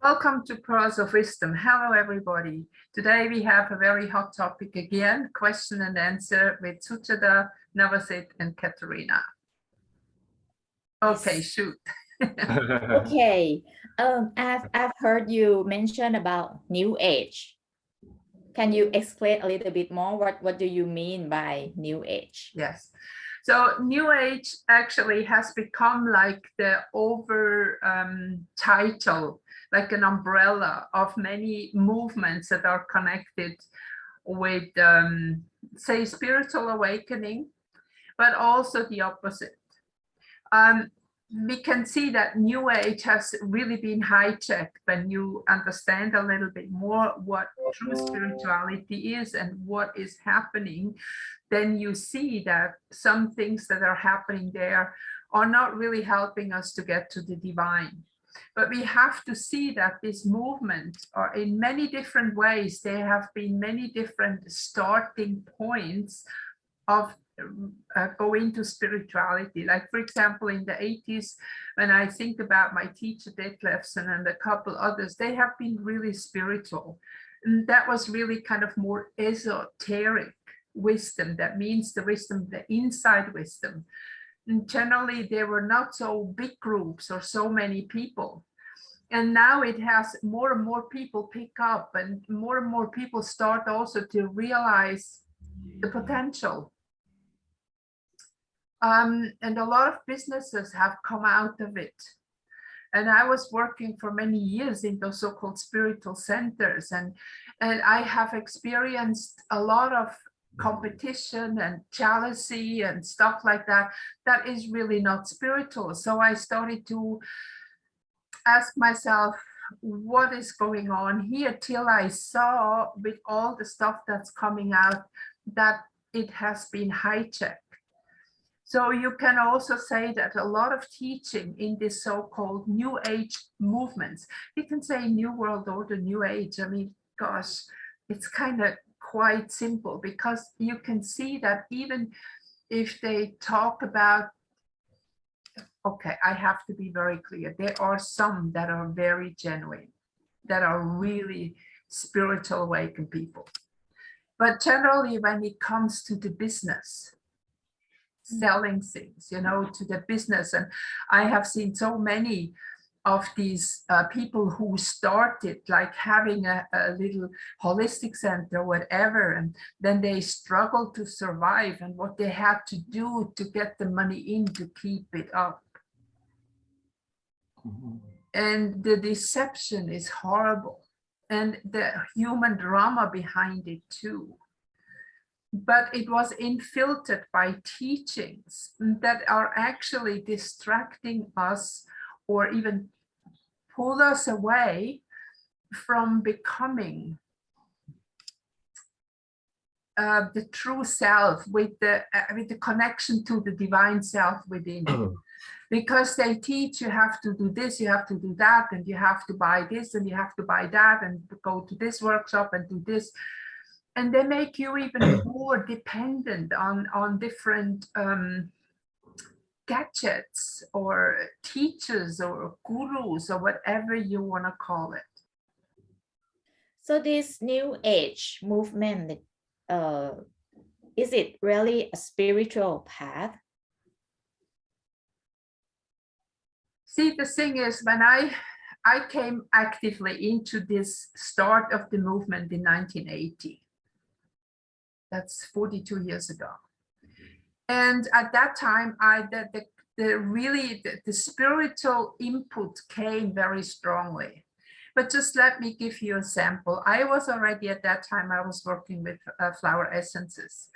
Welcome to Pearls of Wisdom. Hello, everybody. Today we have a very hot topic again, question and answer with Suchada, Navasit, and Katharina. Okay, shoot. Okay, I've heard you mention about New Age. Can you explain a little bit more? What do you mean by New Age? Yes. So New Age actually has become like the title, like an umbrella of many movements that are connected with, say, spiritual awakening, but also the opposite. We can see that New Age has really been hijacked when you understand a little bit more what true spirituality is and what is happening. Then you see that some things that are happening there are not really helping us to get to the divine. But we have to see that this movement, or in many different ways, there have been many different starting points of going to spirituality. Like, for example, in the 80s, when I think about my teacher Detlefsen and a couple others, they have been really spiritual. And that was really kind of more esoteric wisdom. That means the wisdom, the inside wisdom. And generally, there were not so big groups or so many people. And now it has more and more people pick up, and more people start also to realize the potential. And a lot of businesses have come out of it. And I was working for many years in those so-called spiritual centers, and I have experienced a lot of competition and jealousy and stuff like that. That is really not spiritual. So I started to ask myself, what is going on here, till I saw, with all the stuff that's coming out, that it has been hijacked. So you can also say that a lot of teaching in this so-called New Age movements, you can say New World Order, New Age. I mean, gosh, it's kind of quite simple, because you can see that even if they talk about, okay, I have to be very clear, there are some that are very genuine, that are really spiritual awakened people. But generally, when it comes to the business, selling things, to the business. And I have seen so many of these people who started like having a little holistic center or whatever, and then they struggled to survive, and what they had to do to get the money in to keep it up. And the deception is horrible, and the human drama behind it too. But it was infiltrated by teachings that are actually distracting us, or even pull us away from becoming the true self, with the connection to the divine self within. Because they teach you have to do this, you have to do that, and you have to buy this, and you have to buy that, and go to this workshop and do this. And they make you even more dependent on different gadgets or teachers or gurus or whatever you want to call it. So this New Age movement, is it really a spiritual path? See, the thing is, when I came actively into this start of the movement in 1980, that's 42 years ago. And at that time, the spiritual input came very strongly. But just let me give you a sample. I was already at that time, I was working with flower essences.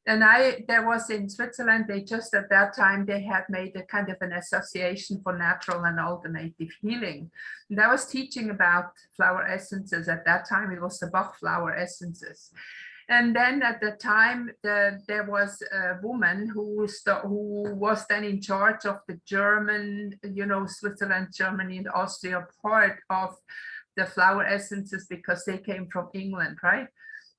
And there was in Switzerland, they just at that time, they had made a kind of an association for natural and alternative healing. And I was teaching about flower essences. At that time, it was the Bach flower essences. And then at the time, there was a woman who was then in charge of the German, Switzerland, Germany, and Austria part of the flower essences, because they came from England, right?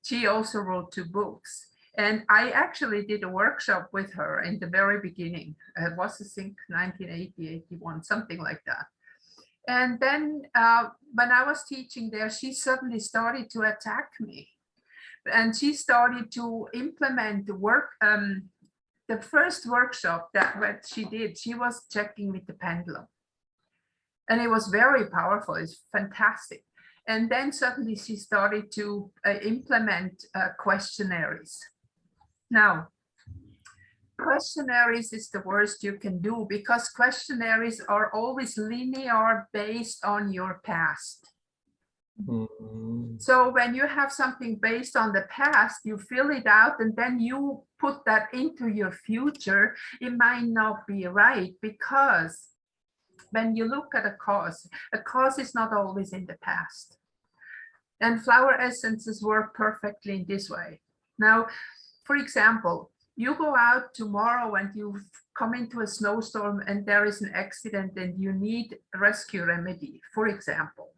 She also wrote 2 books. And I actually did a workshop with her in the very beginning. It was, I think, 1980, 81, something like that. And then when I was teaching there, she suddenly started to attack me. And she started to implement the work. The first workshop that what she did, she was checking with the pendulum. And it was very powerful. It's fantastic. And then suddenly she started to implement questionnaires. Now, questionnaires is the worst you can do, because questionnaires are always linear based on your past. So when you have something based on the past, you fill it out and then you put that into your future. It might not be right, because when you look at a cause is not always in the past. And flower essences work perfectly in this way. Now, for example, you go out tomorrow and you come into a snowstorm and there is an accident and you need a rescue remedy, for example.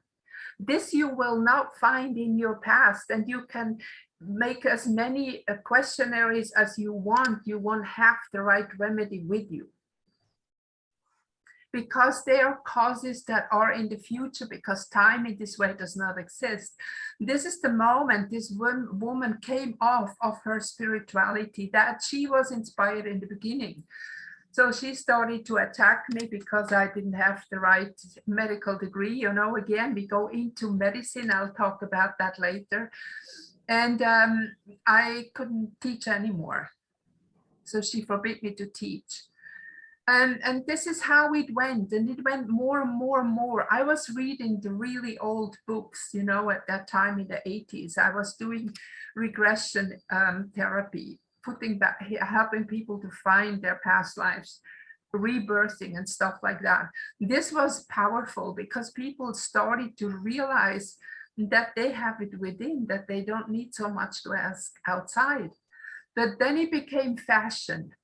This you will not find in your past, and you can make as many questionnaires as you want. You won't have the right remedy with you, because they are causes that are in the future, because time in this way does not exist. This is the moment this woman came off of her spirituality that she was inspired in the beginning. So she started to attack me because I didn't have the right medical degree. You know, again, we go into medicine. I'll talk about that later. And I couldn't teach anymore. So she forbid me to teach. And this is how it went, and it went more and more and more. I was reading the really old books, you know, at that time in the 80s. I was doing regression therapy, putting back, helping people to find their past lives, rebirthing and stuff like that. This was powerful because people started to realize that they have it within, that they don't need so much to ask outside. But then it became fashion.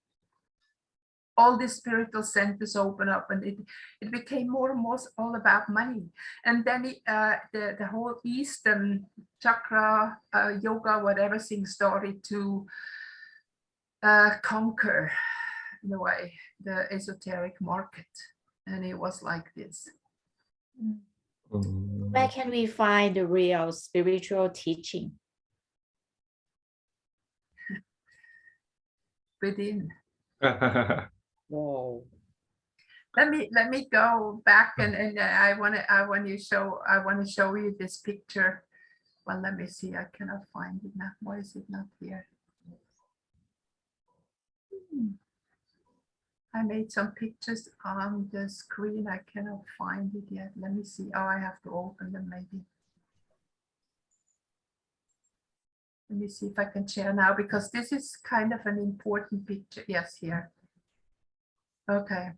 All these spiritual centers open up, and it became more and more all about money. And then the whole Eastern chakra, yoga, whatever thing started to conquer, in a way, the esoteric market. And it was like this. Where can we find the real spiritual teaching? Within. Whoa. Let me go back, and I want to show you this picture. Well, let me see. I cannot find it now. Why is it not here? I made some pictures on the screen. I cannot find it yet. Let me see. Oh, I have to open them maybe. Let me see if I can share now, because this is kind of an important picture. Yes, here. Okay.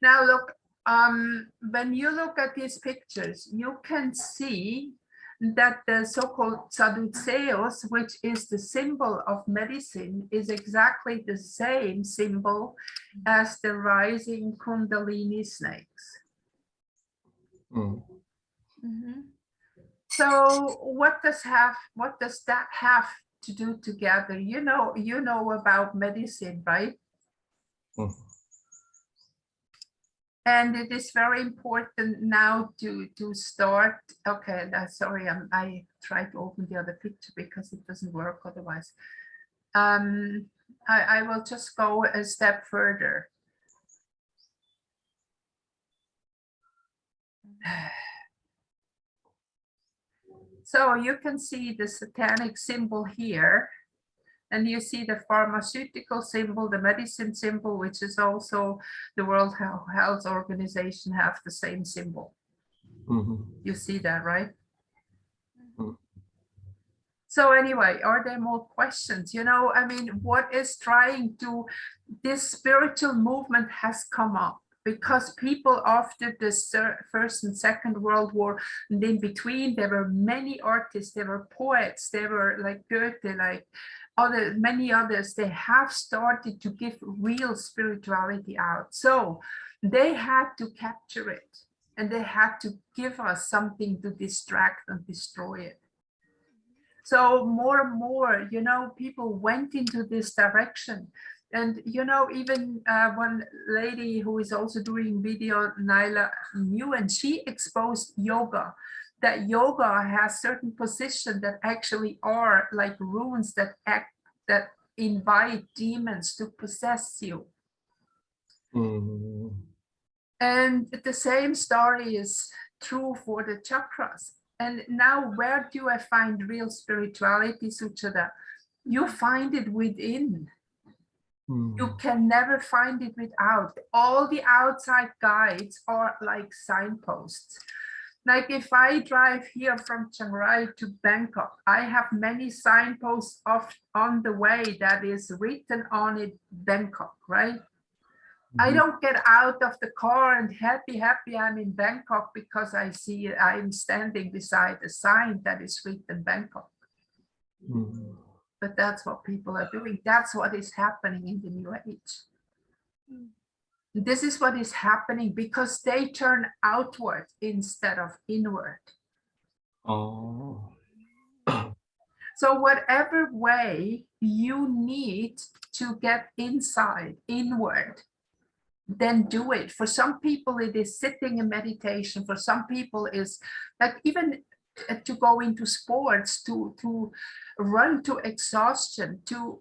Now look, when you look at these pictures, you can see that the so-called saduceus, which is the symbol of medicine, is exactly the same symbol as the rising Kundalini snakes. So what does that have to do together? You know about medicine, right? And it is very important now to start. Okay, sorry, I tried to open the other picture because it doesn't work otherwise. I will just go a step further. So you can see the satanic symbol here. And you see the pharmaceutical symbol, the medicine symbol, which is also the World Health Organization, have the same symbol. You see that, right? So anyway, are there more questions? You know, I mean, what is trying to, this spiritual movement has come up because people after the First and Second World War, and in between, there were many artists, there were poets, there were like Goethe, like many others, they have started to give real spirituality out. So they had to capture it, and they had to give us something to distract and destroy it. So more and more, you know, people went into this direction. And you know, even one lady who is also doing video, Naila New, and she exposed yoga, that yoga has certain positions that actually are like runes that act, that invite demons to possess you. And the same story is true for the chakras. And now, where do I find real spirituality, Suchada? You find it within. You can never find it without. All the outside guides are like signposts. Like if I drive here from Chiang Rai to Bangkok, I have many signposts on the way that is written on it, Bangkok, right? I don't get out of the car and happy I'm in Bangkok because I see I'm standing beside a sign that is written Bangkok. But that's what people are doing. That's what is happening in the New Age. This is what is happening because they turn outward instead of inward. Oh. So whatever way you need to get inside, inward, then do it. For some people, it is sitting in meditation. For some people, is like even to go into sports, to run to exhaustion,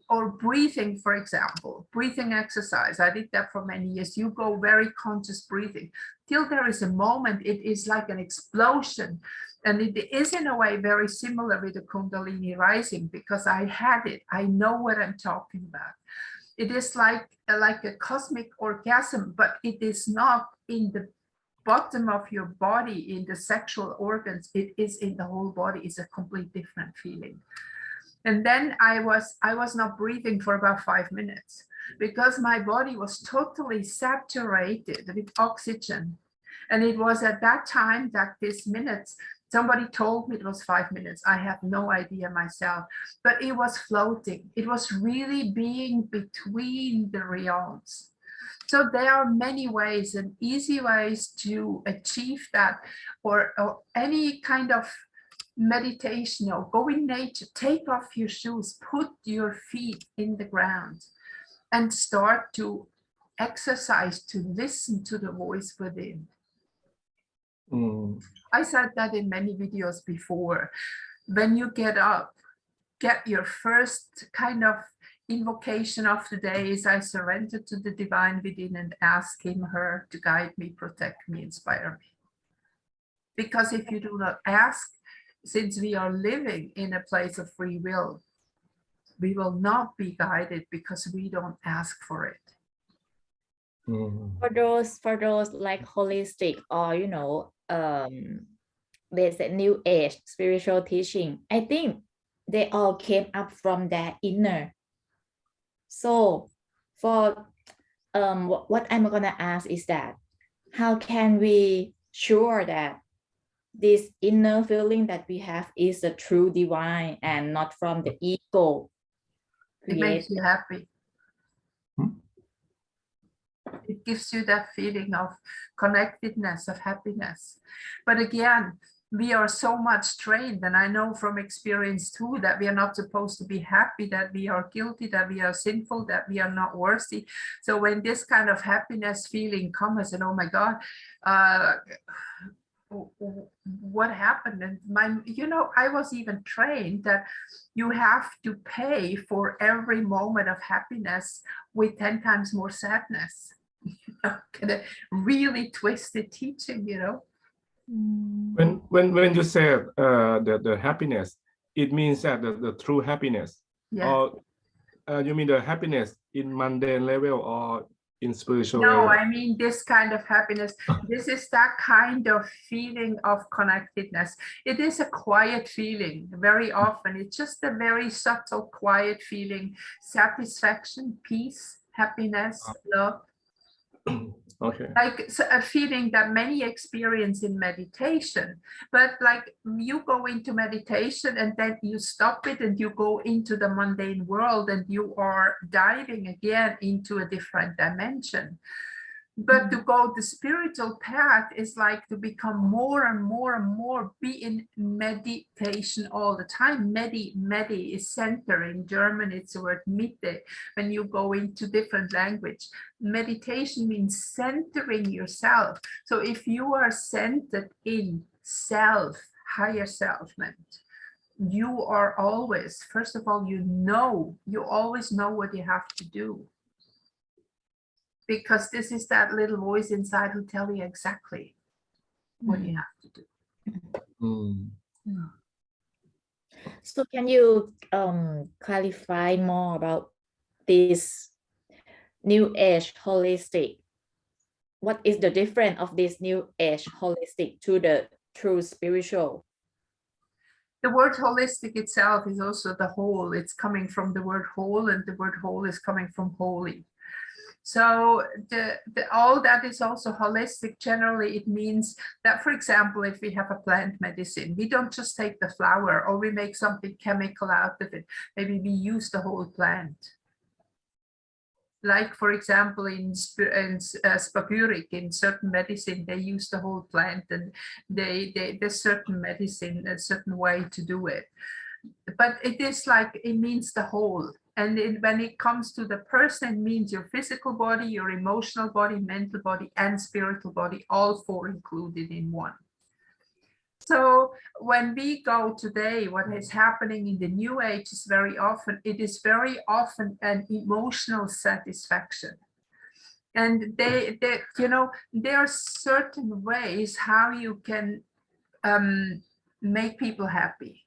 or breathing, for example, breathing exercise. I did that for many years. You go very conscious breathing till there is a moment, it is like an explosion. And it is in a way very similar with the Kundalini rising, because I had it. I know what I'm talking about. It is like a cosmic orgasm, but it is not in the bottom of your body, in the sexual organs. It is in the whole body. It's a complete different feeling. And then I was not breathing for about 5 minutes because my body was totally saturated with oxygen. And it was at that time that this minutes, somebody told me it was 5 minutes. I have no idea myself, but it was floating. It was really being between the realms. So there are many ways and easy ways to achieve that, or any kind of meditation, or go in nature, take off your shoes, put your feet in the ground and start to exercise, to listen to the voice within. I said that in many videos before. When you get up, get your first kind of invocation of the day is I surrender to the divine within and ask him, her to guide me, protect me, inspire me. Because if you do not ask, since we are living in a place of free will, we will not be guided because we don't ask for it. For those like holistic, or you know, there's a new age spiritual teaching, I think they all came up from their inner. So for what I'm gonna ask is that how can we sure that this inner feeling that we have is the true divine and not from the ego? It makes you happy. It gives you that feeling of connectedness, of happiness. But again, we are so much trained, and I know from experience too, that we are not supposed to be happy, that we are guilty, that we are sinful, that we are not worthy. So when this kind of happiness feeling comes, and oh my God, what happened? And you know, I was even trained that you have to pay for every moment of happiness with 10 times more sadness. Kind of really twisted teaching, you know. When you said the happiness, it means that the true happiness. Yeah. Or you mean the happiness in mundane level or in spiritual No, level? I mean this kind of happiness. This is that kind of feeling of connectedness. It is a quiet feeling very often. It's just a very subtle, quiet feeling, satisfaction, peace, happiness, love. Okay. Like a feeling that many experience in meditation, but like you go into meditation and then you stop it and you go into the mundane world and you are diving again into a different dimension. But to go the spiritual path is like to become more and more and more, be in meditation all the time. Medi is center. In German, it's the word Mitte. When you go into different language, meditation means centering yourself. So if you are centered in self, higher self meant, you are always, first of all, you always know what you have to do. Because this is that little voice inside who tell you exactly what you have to do. So can you clarify more about this New Age holistic? What is the difference of this New Age holistic to the true spiritual? The word holistic itself is also the whole. It's coming from the word whole, and the word whole is coming from holy. So all that is also holistic. Generally, it means that, for example, if we have a plant medicine, we don't just take the flower or we make something chemical out of it. Maybe we use the whole plant. Like, for example, in spagyric, in certain medicine, they use the whole plant, and there's certain medicine, a certain way to do it. But it is like, it means the whole. And when it comes to the person, it means your physical body, your emotional body, mental body, and spiritual body, all four included in one. So when we go today, what is happening in the New Age is it is very often an emotional satisfaction. And there are certain ways how you can make people happy.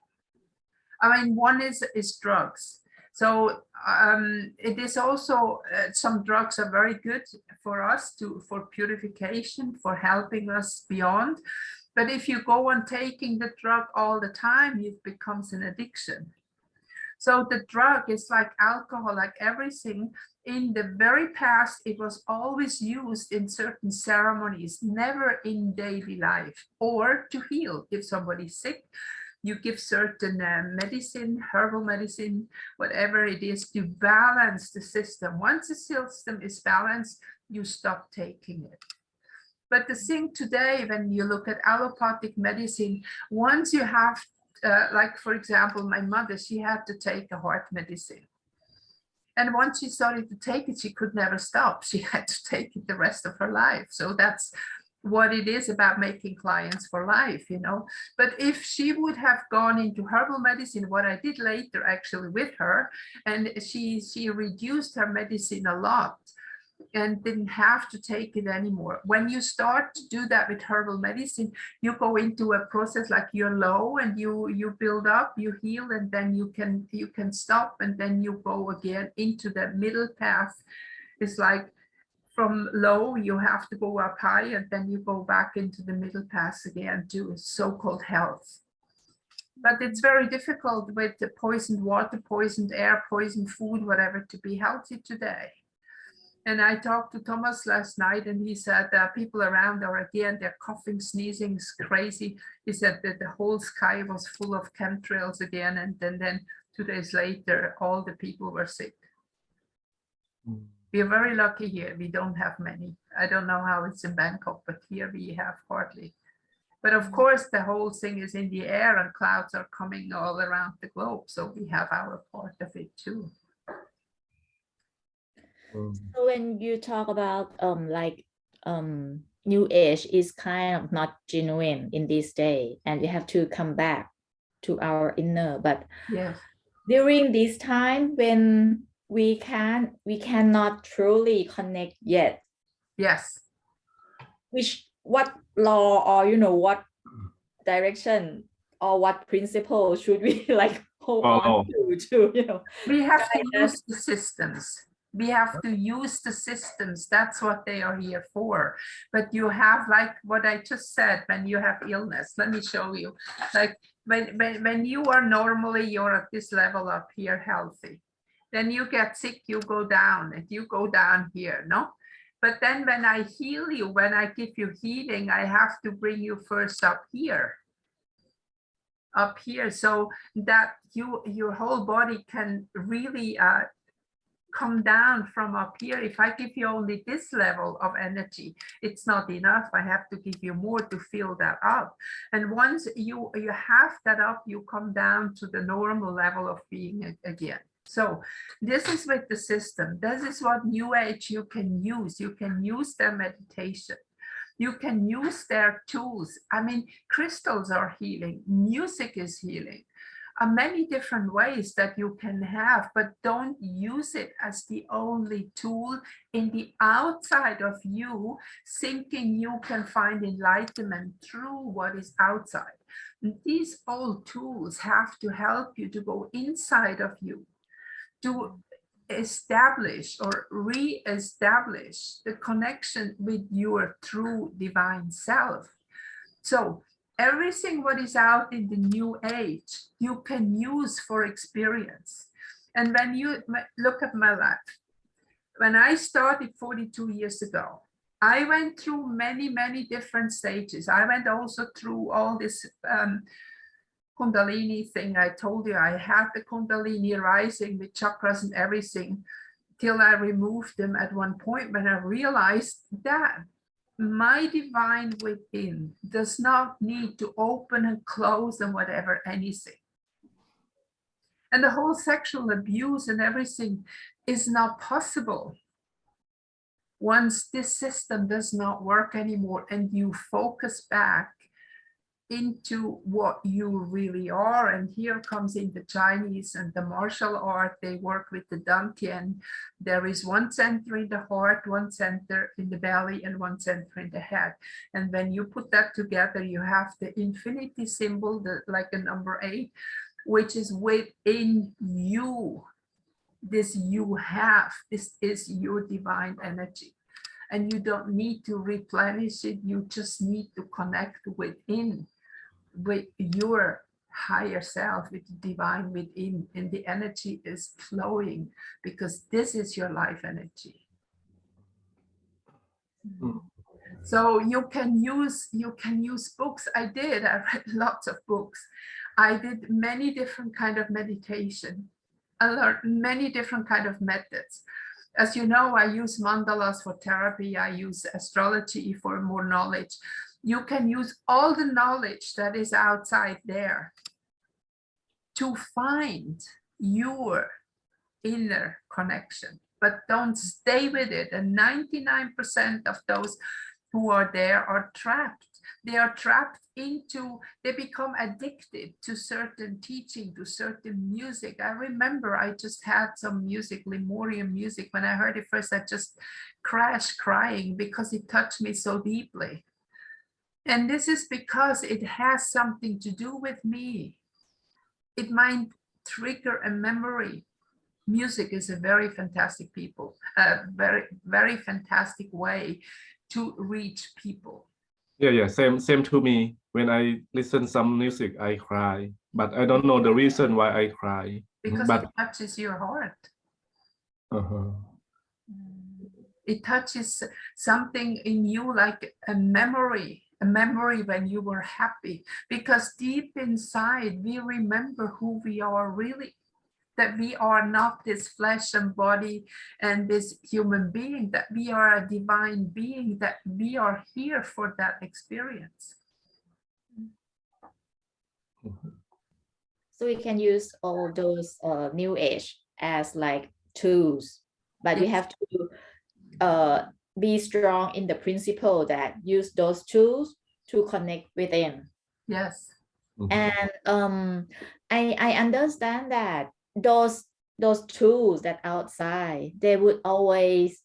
I mean, one is drugs. So it is also, some drugs are very good for us for purification, for helping us beyond. But if you go on taking the drug all the time, it becomes an addiction. So the drug is like alcohol, like everything. In the very past, it was always used in certain ceremonies, never in daily life, or to heal. If somebody's sick, you give certain medicine, herbal medicine, whatever it is, to balance the system. Once the system is balanced, you stop taking it. But the thing today, when you look at allopathic medicine, once you have, like, for example, my mother, she had to take a heart medicine. And once she started to take it, she could never stop. She had to take it the rest of her life. So that's what it is about making clients for life, But if she would have gone into herbal medicine, what I did later actually with her, and she reduced her medicine a lot and didn't have to take it anymore. When you start to do that with herbal medicine, you go into a process like you're low and you build up, you heal, and then you can stop, and then you go again into the middle path. It's like from low, you have to go up high, and then you go back into the middle path again to so-called health. But it's very difficult with the poisoned water, poisoned air, poisoned food, whatever, to be healthy today. And I talked to Thomas last night, and he said that people around are again, they're coughing, sneezing, it's crazy. He said that the whole sky was full of chemtrails again, and then 2 days later, all the people were sick. We're very lucky here. We don't have many. I don't know how it's in Bangkok, but here we have hardly. But of course, the whole thing is in the air, and clouds are coming all around the globe. So we have our part of it too. So when you talk about New Age is kind of not genuine in this day, and we have to come back to our inner. But yes, during this time when we cannot truly connect yet. Yes. What law, or what direction or what principle should we hold on to? We have to use the systems. We have to use the systems. That's what they are here for. But you have, like what I just said, when you have illness, let me show you. Like when you are normally, you're at this level up here, healthy. Then you get sick, you go down, and you go down here, no? But then when I heal you, when I give you healing, I have to bring you first up here, so that your whole body can really come down from up here. If I give you only this level of energy, it's not enough. I have to give you more to fill that up. And once you have that up, you come down to the normal level of being again. So this is with the system. This is what New Age you can use. You can use their meditation. You can use their tools. I mean, crystals are healing. Music is healing. Many different ways that you can have, but don't use it as the only tool in the outside of you, thinking you can find enlightenment through what is outside. These old tools have to help you to go inside of you, to establish or re-establish the connection with your true divine self. So everything what is out in the New Age, you can use for experience. And when you look at my life, when I started 42 years ago, I went through many, many different stages. I went also through all this Kundalini thing. I told you I had the Kundalini rising with chakras and everything, till I removed them at one point when I realized that my divine within does not need to open and close and whatever anything. And the whole sexual abuse and everything is not possible once this system does not work anymore and you focus back into what you really are. And here comes in the Chinese and the martial art. They work with the Dantian. There is one center in the heart, one center in the belly, and one center in the head. And when you put that together, you have the infinity symbol, like a number 8, which is within you. This you have, this is your divine energy. And you don't need to replenish it. You just need to connect within, with your higher self, with the divine within, and the energy is flowing because this is your life energy. So you can use books. I read lots of books. I did many different kind of meditation. I learned many different kind of methods. As you know, I use mandalas for therapy. I use astrology for more knowledge. You can use all the knowledge that is outside there to find your inner connection, but don't stay with it. And 99% of those who are there are trapped. They are trapped into, they become addicted to certain teaching, to certain music. I remember I just had some music, Lemurian music. When I heard it first, I just crashed crying because it touched me so deeply. And this is because it has something to do with me. It might trigger a memory. Music is a very fantastic very, very fantastic way to reach people. Yeah, same to me. When I listen some music, I cry, but I don't know the reason why I cry. Because it touches your heart. It touches something in you, like a memory when you were happy, because deep inside we remember who we are really, that we are not this flesh and body and this human being, that we are a divine being, that we are here for that experience. So we can use all those New Age as like tools, but we have to be strong in the principle that use those tools to connect within. Yes. And I understand that those tools that outside, they would always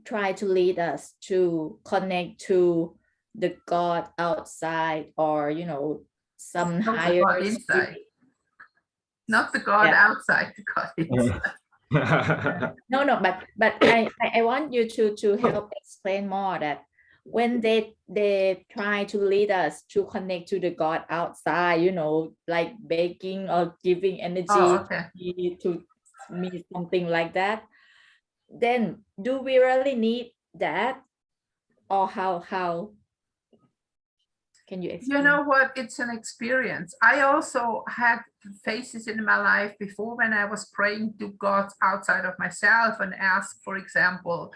try to lead us to connect to the God outside, or some higher inside. Not the God outside, the God inside. No, but I want you to help explain more that when they try to lead us to connect to the God outside, like begging or giving energy to me, something like that, then do we really need that, or how Can you You explain? know what? It's an experience. I also had phases in my life before when I was praying to God outside of myself and asked, for example,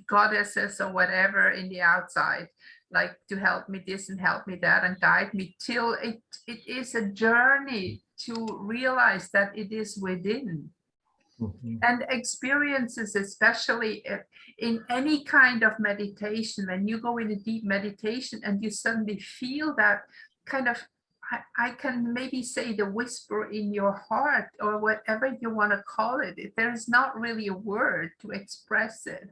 goddesses or whatever in the outside, like to help me this and help me that and guide me till it is a journey to realize that it is within. And experiences, especially in any kind of meditation, when you go in a deep meditation and you suddenly feel that kind of, I can maybe say the whisper in your heart or whatever you want to call it. There is not really a word to express it.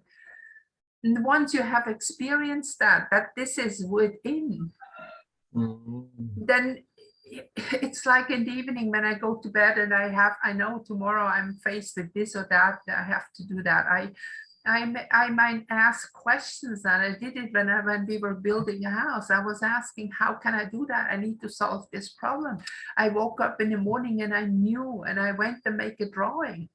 And once you have experienced that this is within, then it's like in the evening when I go to bed and I know tomorrow I'm faced with this or that, I have to do that. I might ask questions, and I did it when we were building a house. I was asking, how can I do that? I need to solve this problem. I woke up in the morning and I knew, and I went to make a drawing.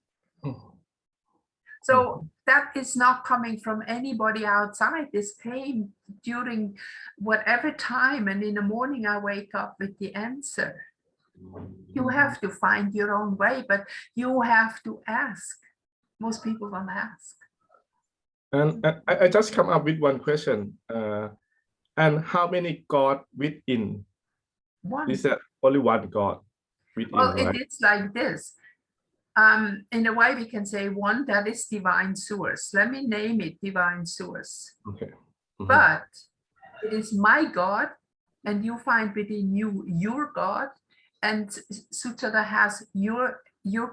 So that is not coming from anybody outside. This came during whatever time, and in the morning I wake up with the answer. You have to find your own way, but you have to ask. Most people don't ask. And I just come up with one question. And how many God within? One. Is that only one God within, Well, right? it is like this. In a way, we can say one, that is divine source. Let me name it divine source. Okay. But it is my God, and you find within you your God, and Suchada has your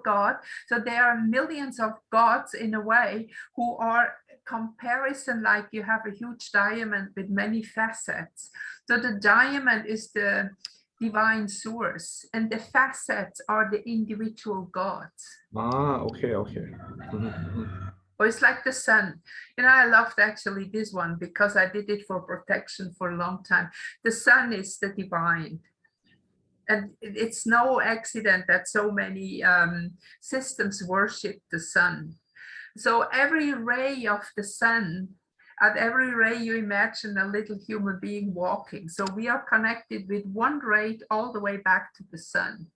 God. So there are millions of gods in a way who are comparison, like you have a huge diamond with many facets. So the diamond is the divine source, and the facets are the individual gods. Okay. Or it's like the sun. You know, I loved actually this one because I did it for protection for a long time. The sun is the divine. And it's no accident that so many systems worship the sun. So every ray of the sun, at every ray you imagine a little human being walking. So we are connected with one ray all the way back to the sun.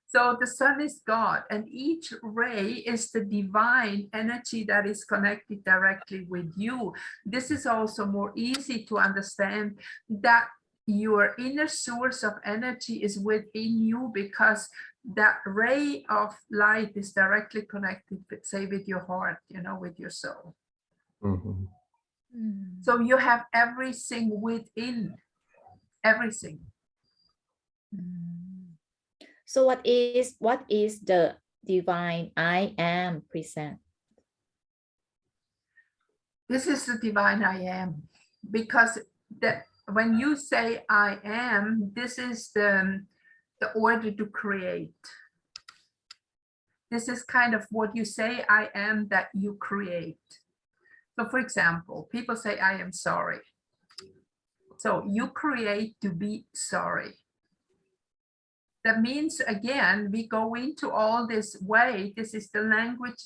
So the sun is God, and each ray is the divine energy that is connected directly with you. This is also more easy to understand, that your inner source of energy is within you, because that ray of light is directly connected, say, with your heart, you know, with your soul. So you have everything within, everything. So what is the divine I am present? This is the divine I am, because when you say I am, this is the order to create. This is kind of what you say I am, that you create. So for example, people say I am sorry. So you create to be sorry. That means, again, we go into all this way. This is the language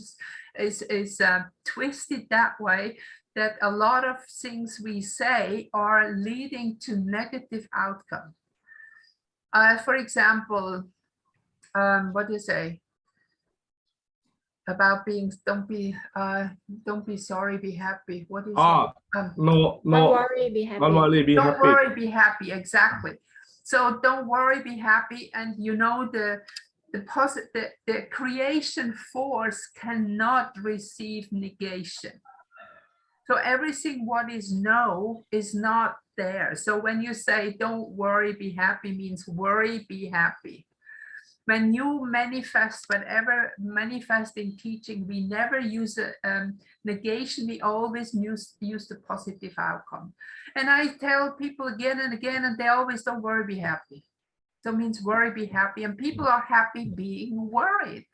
is twisted that way, that a lot of things we say are leading to negative outcome. For example, what do you say about being? Don't be sorry, be happy. What is it? No. Don't worry, be happy. Don't worry, be don't happy. worry, be happy. Exactly. So don't worry, be happy. And you know, the creation force cannot receive negation. So everything what is no is not there. So when you say don't worry, be happy, means worry, be happy. When you manifest, whatever manifesting teaching, we never use a negation. We always use the positive outcome. And I tell people again and again, and they always don't worry, be happy. So it means worry, be happy. And people are happy being worried.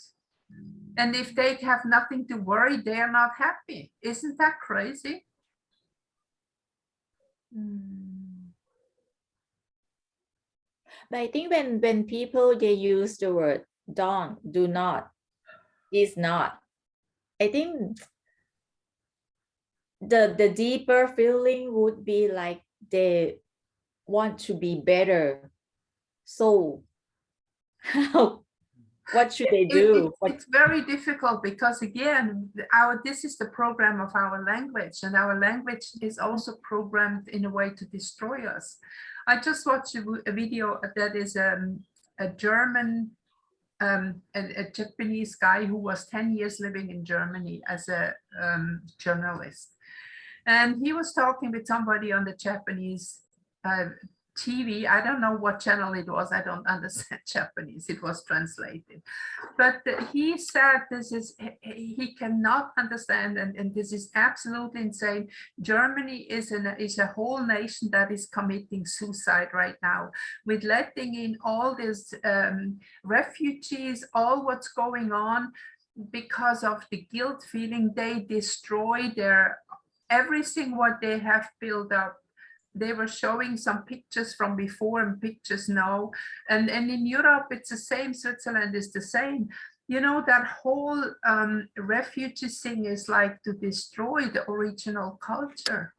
And if they have nothing to worry, they are not happy. Isn't that crazy? But I think when people, they use the word don't, do not, is not, I think the deeper feeling would be like they want to be better. So what should they do? It's very difficult because again, this is the program of our language, and our language is also programmed in a way to destroy us. I just watched a video that is a German, a Japanese guy who was 10 years living in Germany as a journalist. And he was talking with somebody on the Japanese TV. I don't know what channel it was. I don't understand Japanese. It was translated. But he said he cannot understand, and this is absolutely insane. Germany is a whole nation that is committing suicide right now with letting in all these refugees, all what's going on because of the guilt feeling. They destroy everything what they have built up. They were showing some pictures from before and pictures now. And in Europe, it's the same. Switzerland is the same. You know, that whole refugee thing is like to destroy the original culture.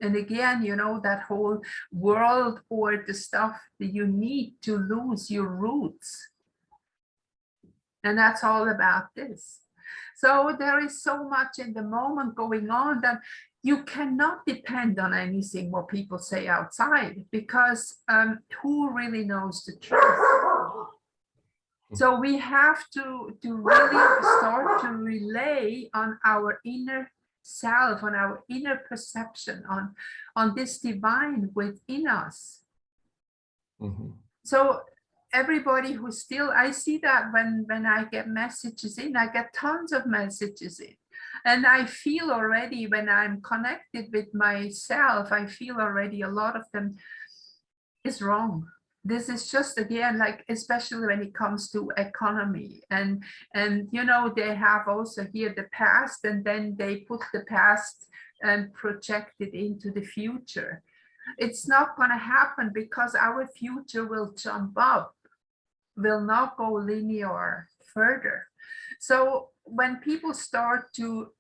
And again, you know, that whole world or the stuff that you need to lose your roots. And that's all about this. So there is so much in the moment going on that you cannot depend on anything what people say outside, because who really knows the truth? So we have to really start to relay on our inner self, on our inner perception, on this divine within us. Mm-hmm. So everybody who still, I see that when I get messages in, I get tons of messages in. And I feel already when I'm connected with myself, I feel already a lot of them is wrong. This is just, again, like, especially when it comes to economy. And you know, they have also here the past, and then they put the past and project it into the future. It's not going to happen because our future will jump up, will not go linear further. So when people start to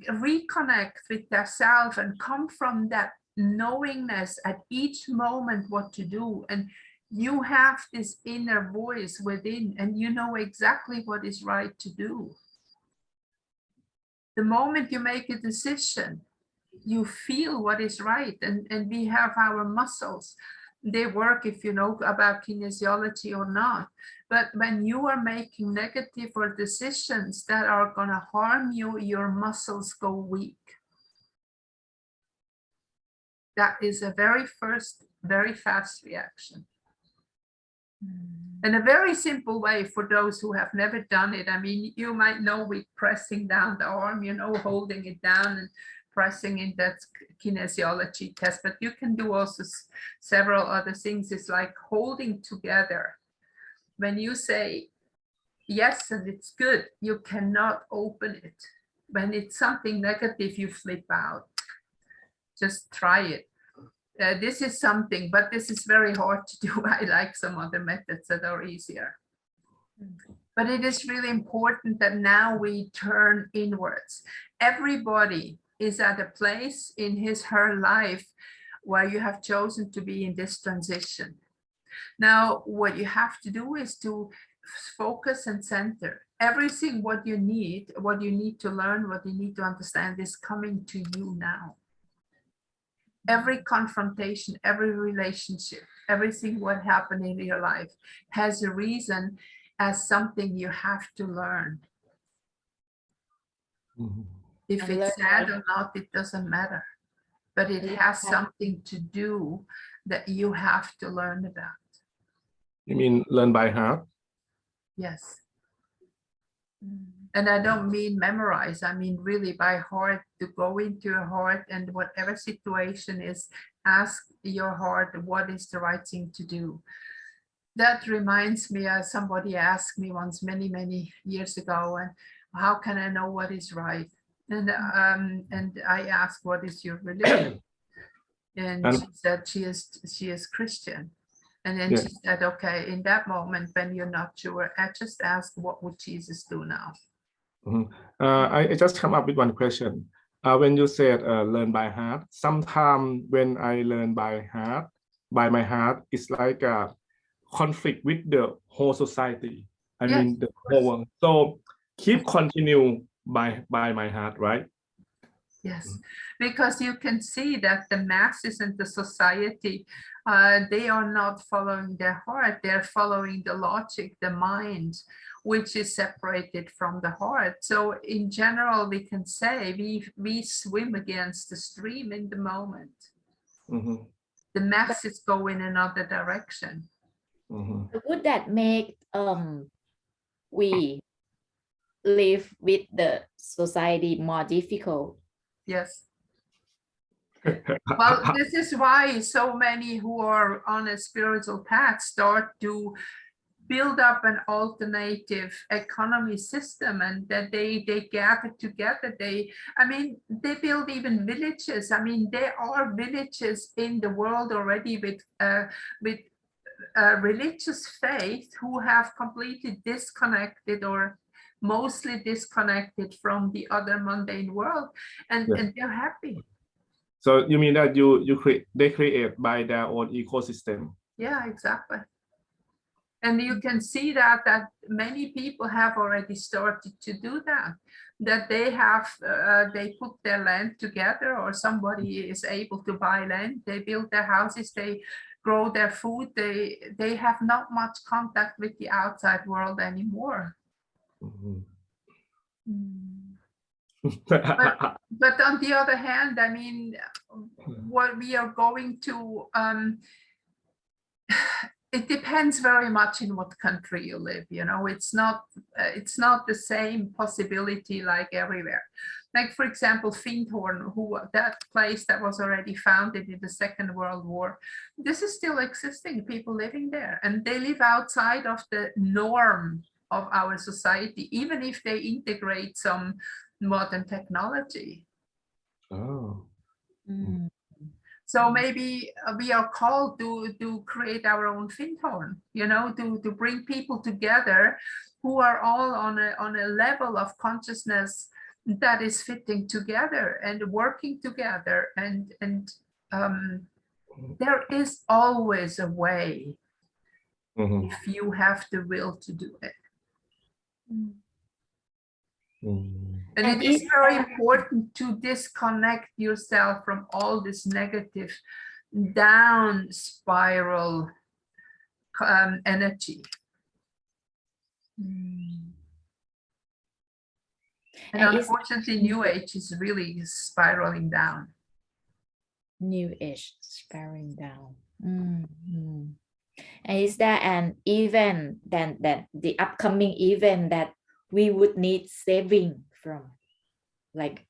reconnect with themselves and come from that knowingness at each moment what to do, and you have this inner voice within, and you know exactly what is right to do. The moment you make a decision, you feel what is right, and we have our muscles. They work if you know about kinesiology or not. But when you are making negative or decisions that are going to harm you, your muscles go weak. That is a very fast reaction. And a very simple way for those who have never done it. I mean, you might know with pressing down the arm, you know, holding it down and pressing in, that kinesiology test, but you can do also several other things. It's like holding together. When you say yes and it's good, you cannot open it. When it's something negative, you flip out. Just try it. This is something, but this is very hard to do. I like some other methods that are easier. But it is really important that now we turn inwards. Everybody is at a place in her life where you have chosen to be in this transition. Now, what you have to do is to focus and center. Everything what you need to learn, what you need to understand is coming to you now. Every confrontation, every relationship, everything what happened in your life has a reason as something you have to learn. Mm-hmm. If it's sad or not, it doesn't matter. But it has something to do that you have to learn about. You mean learn by heart? Yes. And I don't mean memorize. I mean really by heart, to go into your heart, and whatever situation is, ask your heart what is the right thing to do. That reminds me, somebody asked me once many years ago, and how can I know what is right? And I asked, what is your religion? And she said she is Christian. And then she said, okay, in that moment when you're not sure, I just ask, what would Jesus do now? Mm-hmm. I just come up with one question. When you said learn by heart, sometimes when I learn by heart, by my heart, it's like a conflict with the whole society. I Yes, mean the whole world. So keep continue by my heart, right? yes, because you can see that the masses and the society, they are not following their heart, they're following the logic, the mind, which is separated from the heart. So in general, we can say we swim against the stream in the moment. Mm-hmm. The masses go in another direction. Mm-hmm. Would that make we live with the society more difficult? Yes. Well, this is why so many who are on a spiritual path start to build up an alternative economy system, and that they gather together. I mean, they build even villages. I mean, there are villages in the world already with religious faith who have completely disconnected or mostly disconnected from the other mundane world, and, Yes. and they're happy. So you mean that they create by their own ecosystem? Yeah, exactly. And you can see that many people have already started to do that. That they put their land together, or somebody is able to buy land. They build their houses. They grow their food. They have not much contact with the outside world anymore. Mm-hmm. But on the other hand, I mean, what we are going to, it depends very much in what country you live. You know, it's not the same possibility like everywhere. Like, for example, Findhorn, that place that was already founded in the Second World War, this is still existing, people living there, and they live outside of the norm of our society, even if they integrate some modern technology. Oh. So maybe we are called to create our own Findhorn, you know, to bring people together who are all on a level of consciousness that is fitting together and working together, and there is always a way if you have the will to do it. And it is very important to disconnect yourself from all this negative down spiral energy. And unfortunately, New Age is really spiraling down. New Age spiraling down. And is there an event that the upcoming event that we would need saving from? Like,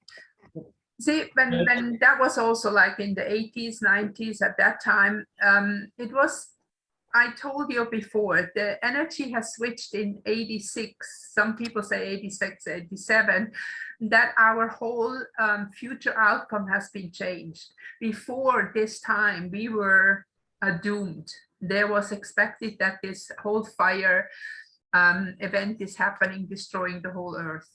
see, when that was also like in the 80s, 90s, at that time, it was, I told you before, the energy has switched in 86. Some people say 86, 87, that our whole future outcome has been changed. Before this time, we were doomed. There was expected that this whole fire event is happening, destroying the whole earth.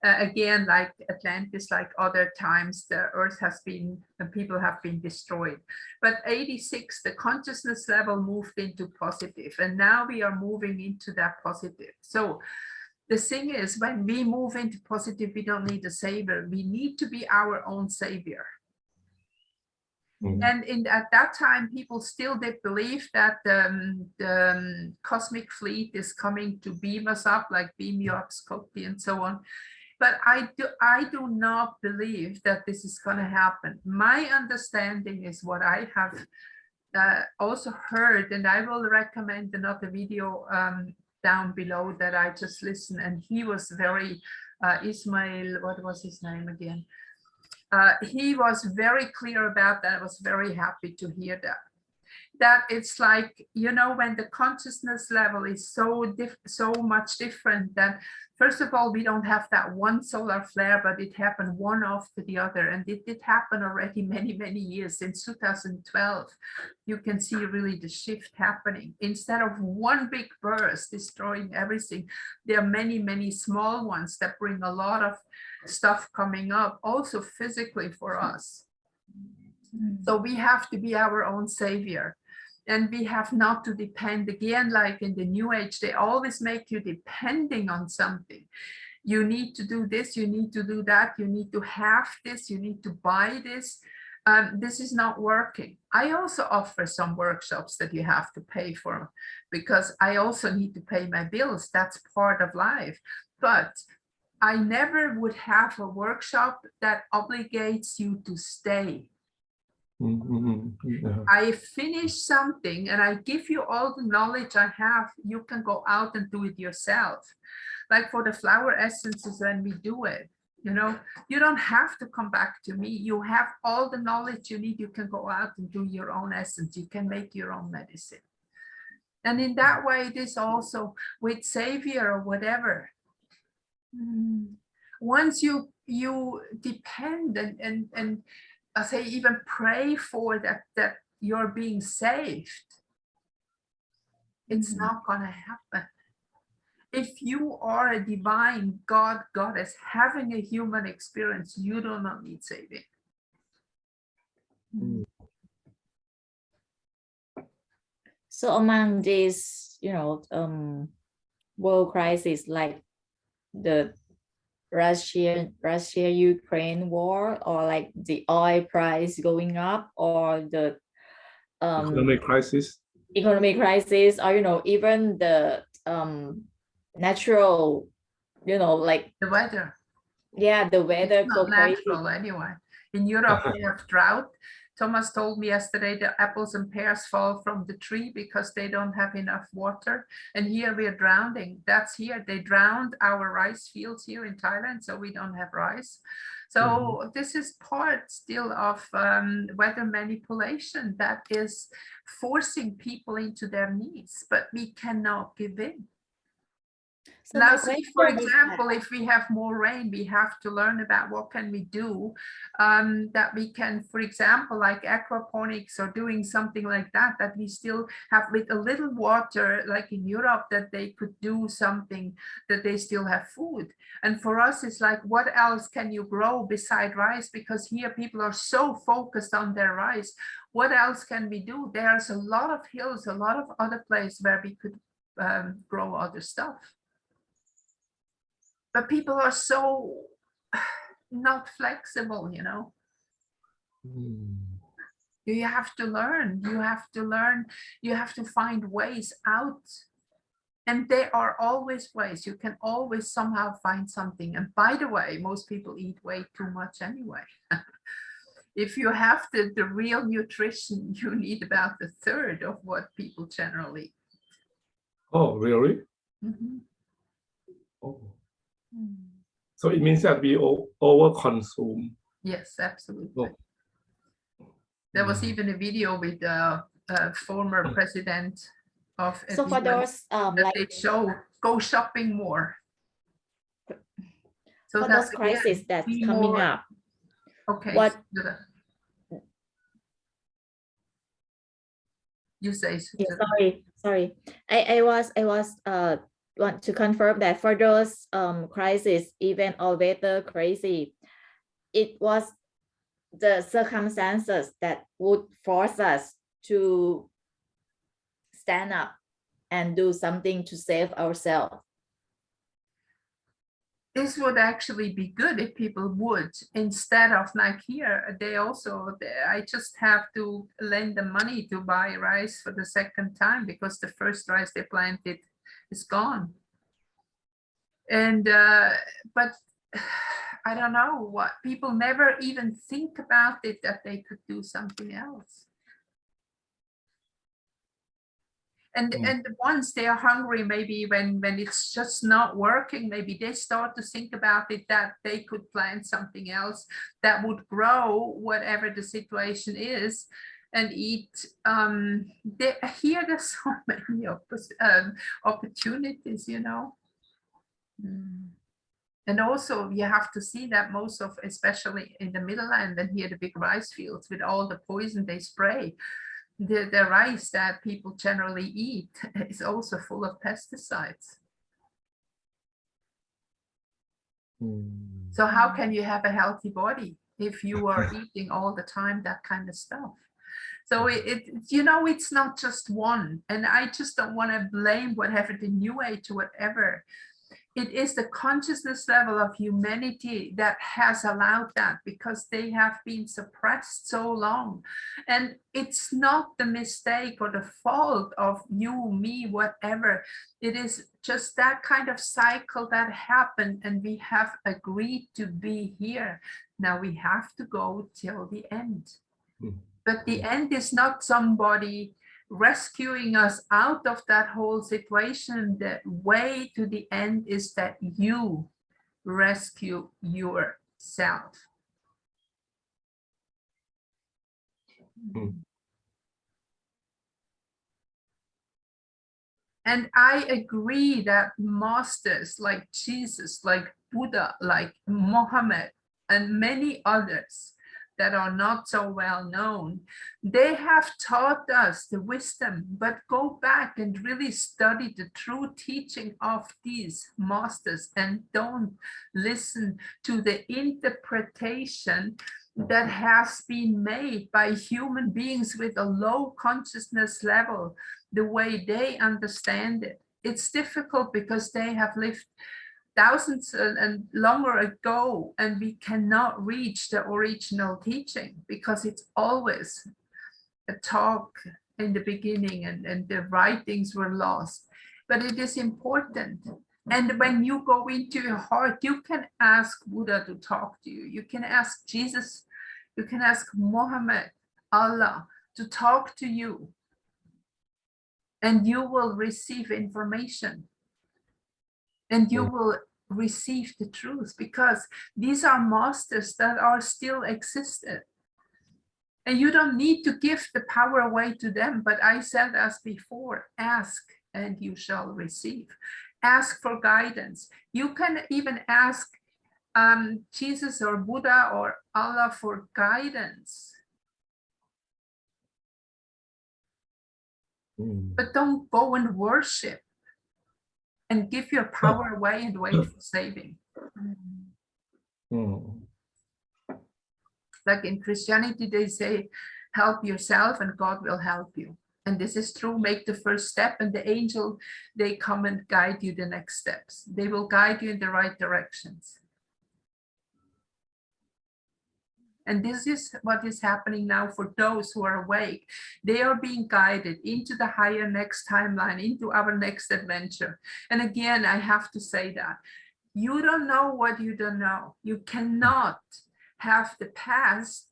Again, like Atlantis, like other times, the earth has been, and people have been destroyed. But 86, the consciousness level moved into positive, and now we are moving into that positive. So the thing is, when we move into positive, we don't need a savior. We need to be our own savior. And at that time, people still did believe that the cosmic fleet is coming to beam us up, like beam you up, Scotty, and so on. But I do not believe that this is going to happen. My understanding is what I have also heard, and I will recommend another video down below that I just listened, and he was very, Ismail, what was his name again? He was very clear about that. I was very happy to hear that. That it's like, you know, when the consciousness level is so much different, that first of all, we don't have that one solar flare, but it happened one after the other. And it did happen already many, many years. Since 2012, you can see really the shift happening. Instead of one big burst destroying everything, there are many, many small ones that bring a lot of stuff coming up, also physically for us. So we have to be our own savior. And we have not to depend, again, like in the New Age, they always make you depending on something. You need to do this, you need to do that, you need to have this, you need to buy this. This is not working. I also offer some workshops that you have to pay for because I also need to pay my bills. That's part of life. But I never would have a workshop that obligates you to stay. I finish something and I give you all the knowledge I have. You can go out and do it yourself. Like for the flower essences, when we do it, you know, you don't have to come back to me. You have all the knowledge you need. You can go out and do your own essence. You can make your own medicine. And in that way, it is also with Savior or whatever. Once you depend and I say even pray for that you're being saved, it's not going to happen. If you are a divine God, goddess, having a human experience, you do not need saving. So among these, world crises like the Russia-Ukraine war, or like the oil price going up, or the economic crisis, or even the natural, like the weather. Yeah, the weather. It's not natural anyway. In Europe, they have drought. Thomas told me yesterday the apples and pears fall from the tree because they don't have enough water. And here we are drowning. That's here. They drowned our rice fields here in Thailand, so we don't have rice. So this is part still of weather manipulation that is forcing people into their knees, but we cannot give in. So now, for example, if we have more rain, we have to learn about what can we do that we can, for example, like aquaponics or doing something like that, that we still have with a little water, like in Europe, that they could do something that they still have food. And for us, it's like, what else can you grow beside rice? Because here people are so focused on their rice. What else can we do? There's a lot of hills, a lot of other places where we could grow other stuff. But people are so not flexible, you know. You have to learn, you have to learn, you have to find ways out. And there are always ways, you can always somehow find something. And by the way, most people eat way too much anyway. If you have the real nutrition, you need about a third of what people generally eat. Oh, really? Oh. So it means that we over-consume. Yes, absolutely. There was even a video with the former president of so for those that like they show go shopping more. So for those crises that's coming more, up. Okay. What you say? Yeah, sorry. I was want to confirm that for those crises, even or weather crazy, it was the circumstances that would force us to stand up and do something to save ourselves. This would actually be good if people would, instead of like here, I just have to lend them money to buy rice for the second time because the first rice they planted is gone. And but I don't know what people never even think about it, that they could do something else. And once they are hungry, maybe when it's just not working, maybe they start to think about it, that they could plant something else that would grow whatever the situation is and eat. Here there's so many opportunities, you know. And also you have to see that most of, especially in the Middle Land and here the big rice fields with all the poison they spray, the rice that people generally eat is also full of pesticides. So how can you have a healthy body if you are eating all the time that kind of stuff? So it's not just one, and I just don't want to blame whatever the New Age or whatever. It is the consciousness level of humanity that has allowed that, because they have been suppressed so long. And it's not the mistake or the fault of you, me, whatever. It is just that kind of cycle that happened, and we have agreed to be here. Now we have to go till the end. But the end is not somebody rescuing us out of that whole situation. The way to the end is that you rescue yourself. And I agree that masters like Jesus, like Buddha, like Mohammed, and many others that are not so well known, they have taught us the wisdom. But go back and really study the true teaching of these masters, and don't listen to the interpretation that has been made by human beings with a low consciousness level, the way they understand it. It's difficult because they have lived thousands and longer ago, and we cannot reach the original teaching because it's always a talk in the beginning, and the writings were lost. But it is important. And when you go into your heart, you can ask Buddha to talk to you. You can ask Jesus, you can ask Muhammad, Allah to talk to you, and you will receive information. And you will receive the truth, because these are masters that are still existed. And you don't need to give the power away to them. But I said as before, ask and you shall receive. Ask for guidance. You can even ask Jesus or Buddha or Allah for guidance. But don't go and worship and give your power away and wait for saving. Like in Christianity, they say, help yourself and God will help you. And this is true. Make the first step, and the angel, they come and guide you the next steps. They will guide you in the right directions. And this is what is happening now for those who are awake. They are being guided into the higher next timeline, into our next adventure. And again, I have to say that you don't know what you don't know. You cannot have the past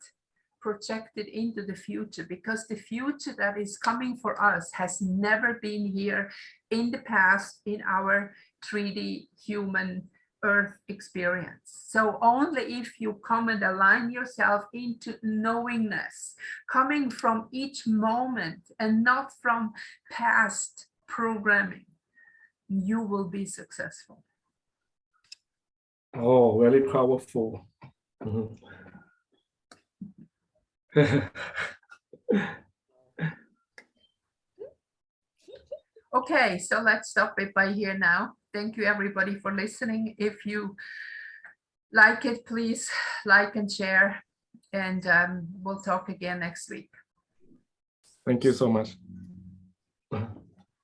projected into the future, because the future that is coming for us has never been here in the past in our 3D human earth experience. So only if you come and align yourself into knowingness, coming from each moment and not from past programming, you will be successful. Oh, very powerful. Okay, so let's stop it by here now. Thank you everybody for listening. If you like it, please like and share, and we'll talk again next week. Thank you so much.